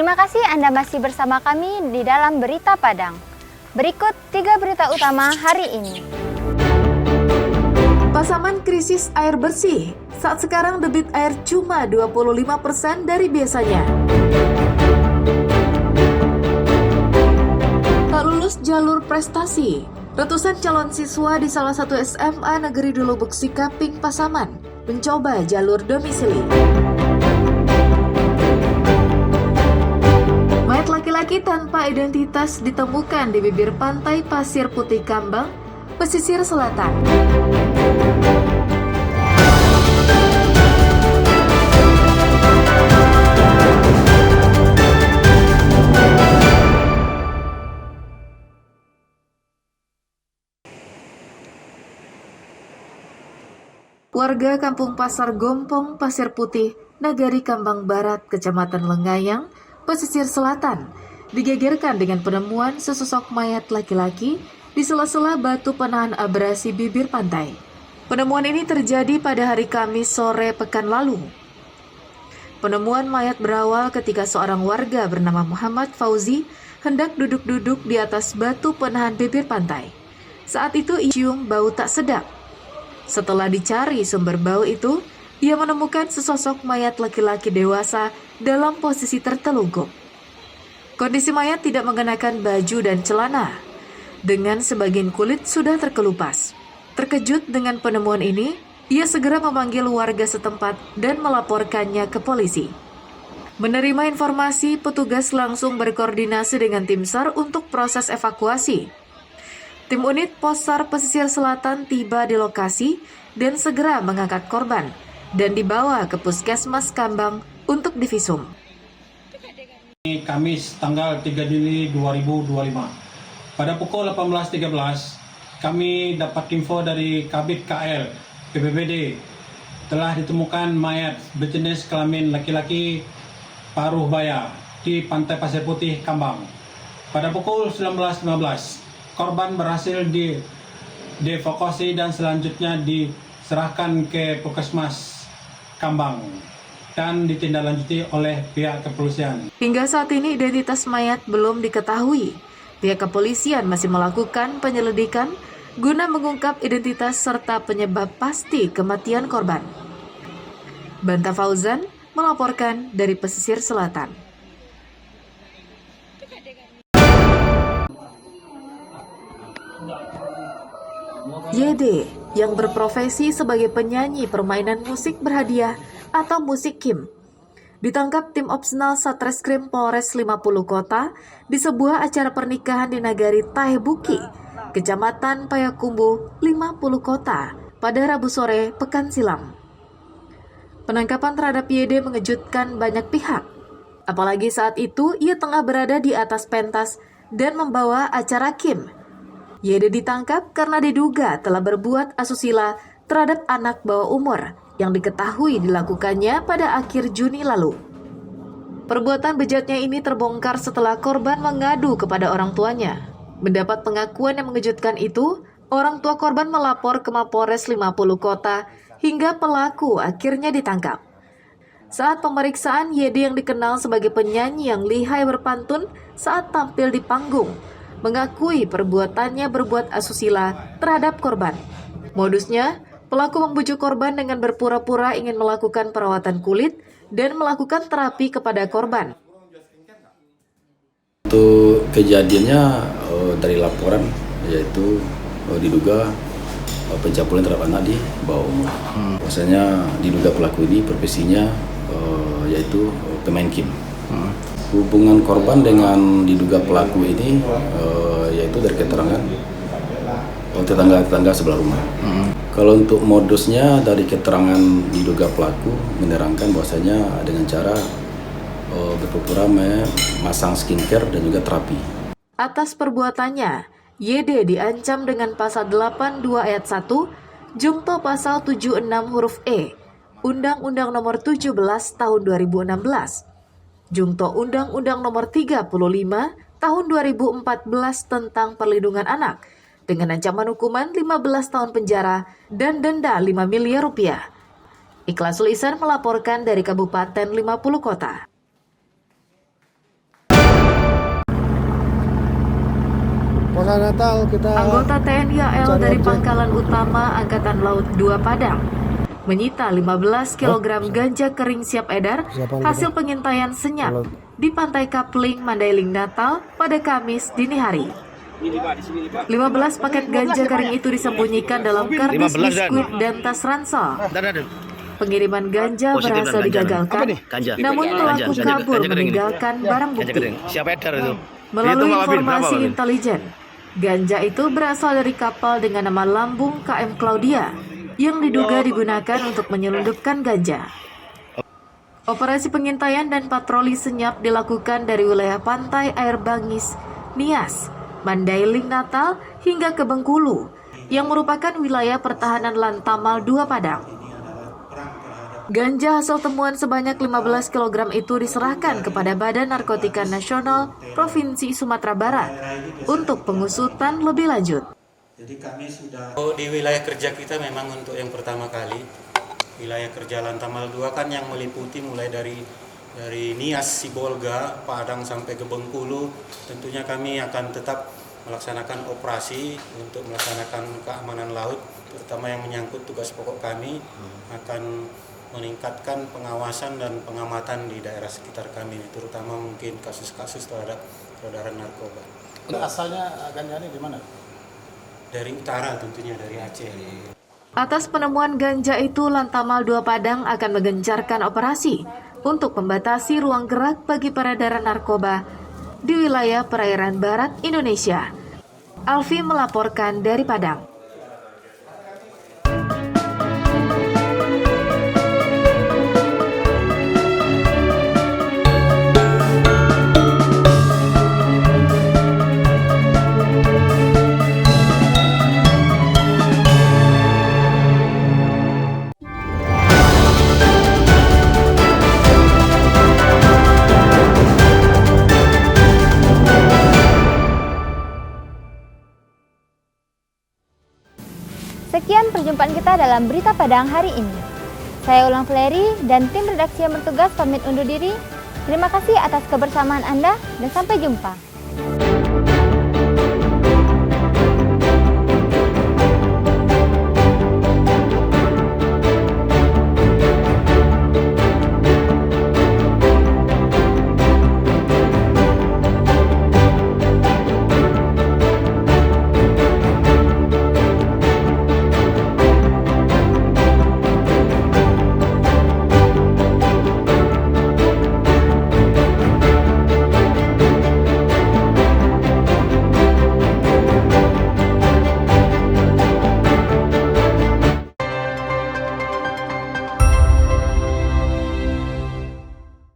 Terima kasih Anda masih bersama kami di dalam Berita Padang. Berikut 3 berita utama hari ini. Pasaman krisis air bersih. Saat sekarang debit air cuma 25% dari biasanya. Tak lulus jalur prestasi. Ratusan calon siswa di salah satu SMA Negeri di Lubuk Sikaping, Pasaman mencoba jalur domisili. Mayat laki-laki tanpa identitas ditemukan di bibir pantai Pasir Putih Kambang, pesisir selatan. Warga Kampung Pasar Gompong, Pasir Putih, Nagari Kambang Barat, Kecamatan Lengayang, pesisir selatan, digegerkan dengan penemuan sesosok mayat laki-laki di sela-sela batu penahan abrasi bibir pantai. Penemuan ini terjadi pada hari Kamis sore pekan lalu. Penemuan mayat berawal ketika seorang warga bernama Muhammad Fauzi hendak duduk-duduk di atas batu penahan bibir pantai. Saat itu ia cium bau tak sedap. Setelah dicari sumber bau itu, ia menemukan sesosok mayat laki-laki dewasa dalam posisi tertelungkup. Kondisi mayat tidak mengenakan baju dan celana, dengan sebagian kulit sudah terkelupas. Terkejut dengan penemuan ini, ia segera memanggil warga setempat dan melaporkannya ke polisi. Menerima informasi, petugas langsung berkoordinasi dengan tim SAR untuk proses evakuasi. Tim unit Possar Pesisir Selatan tiba di lokasi dan segera mengangkat korban dan dibawa ke Puskesmas Kambang untuk divisum. Kamis tanggal 3 Juli 2025. Pada pukul 18.13, kami dapat info dari Kabid KL BPBD telah ditemukan mayat berjenis kelamin laki-laki paruh baya di Pantai Pasir Putih Kambang. Pada pukul 19.15, korban berhasil dievakuasi dan selanjutnya diserahkan ke Puskesmas Kambang dan ditindaklanjuti oleh pihak kepolisian. Hingga saat ini identitas mayat belum diketahui. Pihak kepolisian masih melakukan penyelidikan guna mengungkap identitas serta penyebab pasti kematian korban. Banta Fauzan melaporkan dari pesisir selatan. YD yang berprofesi sebagai penyanyi permainan musik berhadiah atau musik Kim ditangkap tim opsional Satreskrim Polres 50 Kota di sebuah acara pernikahan di Nagari Tahebuki, Kecamatan Payakumbuh, 50 Kota pada Rabu sore pekan silam. Penangkapan terhadap YD mengejutkan banyak pihak, apalagi saat itu ia tengah berada di atas pentas dan membawa acara Kim. YD ditangkap karena diduga telah berbuat asusila terhadap anak bawah umur yang diketahui dilakukannya pada akhir Juni lalu. Perbuatan bejatnya ini terbongkar setelah korban mengadu kepada orang tuanya. Mendapat pengakuan yang mengejutkan itu, orang tua korban melapor ke Mapores 50 Kota hingga pelaku akhirnya ditangkap. Saat pemeriksaan, YD yang dikenal sebagai penyanyi yang lihai berpantun saat tampil di panggung, mengakui perbuatannya berbuat asusila terhadap korban. Modusnya, pelaku membujuk korban dengan berpura-pura ingin melakukan perawatan kulit dan melakukan terapi kepada korban. Untuk kejadiannya dari laporan, yaitu diduga pencabulan terhadap anak di bawah umur. Maksudnya diduga pelaku ini profesinya yaitu pemain Kim. Hubungan korban dengan diduga pelaku ini yaitu dari keterangan tetangga sebelah rumah. Kalau untuk modusnya dari keterangan diduga pelaku menerangkan bahwasanya dengan cara berpura-pura memasang skincare dan juga terapi. Atas perbuatannya, YD diancam dengan pasal 82 ayat 1, jungto pasal 76 huruf E, Undang-Undang Nomor 17 Tahun 2016. Jungto Undang-Undang Nomor 35 Tahun 2014 tentang Perlindungan Anak dengan ancaman hukuman 15 tahun penjara dan denda 5 miliar rupiah. Ikhlasul Ihsan melaporkan dari Kabupaten 50 Kota. Tengah Natal kita Anggota TNI AL cari dari objek. Pangkalan Utama Angkatan Laut 2 Padang menyita 15 kg ganja kering siap edar Siapaan hasil kita? pengintaian senyap Kalau- di Pantai Kapling, Mandailing, Natal pada Kamis dini hari. 15 paket ganja kering itu disembunyikan dalam kardus biskuit dan tas ransel. Pengiriman ganja berhasil digagalkan, namun pelaku kabur meninggalkan barang bukti. Siapa edar itu? Melalui informasi intelijen, ganja itu berasal dari kapal dengan nama lambung KM Claudia yang diduga digunakan untuk menyelundupkan ganja. Operasi pengintaian dan patroli senyap dilakukan dari wilayah pantai Air Bangis, Nias, Mandailing, Natal hingga ke Bengkulu yang merupakan wilayah pertahanan Lantamal 2 Padang. Ganja hasil temuan sebanyak 15 kg itu diserahkan kepada Badan Narkotika Nasional Provinsi Sumatera Barat untuk pengusutan lebih lanjut. Di wilayah kerja kita memang untuk yang pertama kali, wilayah kerja Lantamal 2 kan yang meliputi mulai dari Nias, Sibolga, Padang sampai ke Bengkulu. Tentunya kami akan tetap melaksanakan operasi untuk melaksanakan keamanan laut, terutama yang menyangkut tugas pokok kami akan meningkatkan pengawasan dan pengamatan di daerah sekitar kami, terutama mungkin kasus-kasus terhadap peredaran narkoba. Asalnya ganja ini di mana? Dari utara tentunya, dari Aceh. Atas penemuan ganja itu, Lantamal 2 Padang akan menggencarkan operasi untuk membatasi ruang gerak bagi peredaran narkoba di wilayah perairan barat Indonesia. Alfi melaporkan dari Padang. Sekian perjumpaan kita dalam Berita Padang hari ini. Saya Ulang Fleri dan tim redaksi yang bertugas pamit undur diri. Terima kasih atas kebersamaan Anda dan sampai jumpa.